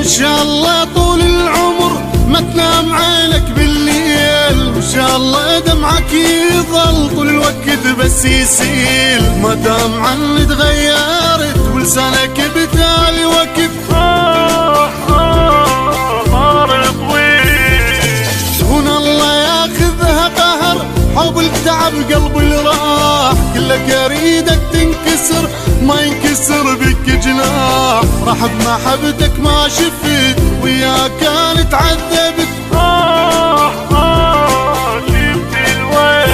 إن شاء الله طول العمر ما تنام عينك بالليل، وإن شاء الله دمعك يظل طول الوقت بس يسيل، ما دام عني تغيرت ولسانك بتالي وقت صار طويل. هون الله ياخذها قهر، حب التعب قلبي اللي راح، كلك اريدك تنكسر ما ينكسر بك جناح، راح بمحبتك ما شفت وياك كانت عذبت شفت الويل.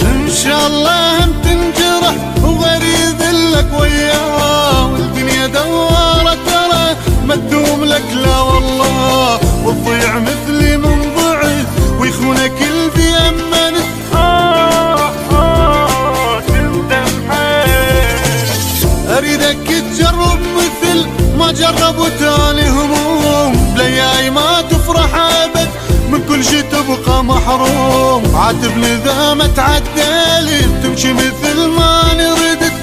إن شاء الله هم تنجرح وغير يذلك وياه، والدنيا دوارة ترى ما تدوم لك لا والله، وتضيع مثلي من ضعف ويخونك اللي بيأمنك تندم حيل. أريدك تجرب مثل ما جربوا تاني هموم، بلياي ما تفرح أبد من كل شي تبقى محروم، عاتبني إذا ما تعدلي تمشي مثل ما نردت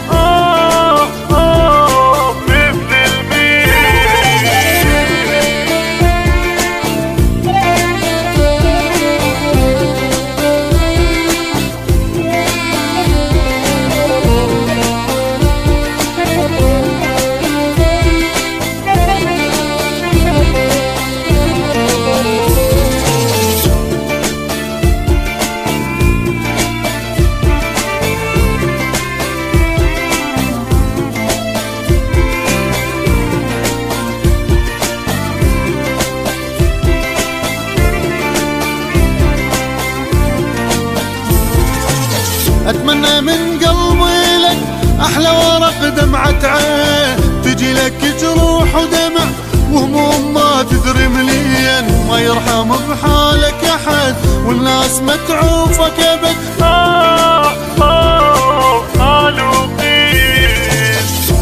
مثل الميل. أتمنى من قلبي لك أحلى ورق دمعة عين، تجي لك جروح ودمع وهموم ما تدري منين، ما يرحم بحالك أحد والناس ما تعوفك أبد خالقين.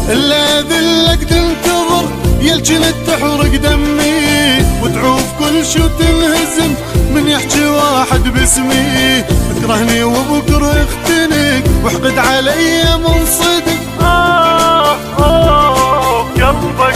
إلا ذلك تنتظر يلجنت تحرق دمي، وتعوف كل شو تنهزم من يحكي واحد باسمي، تكرهني وبكره اختنق وحقد علي من صدق قلبك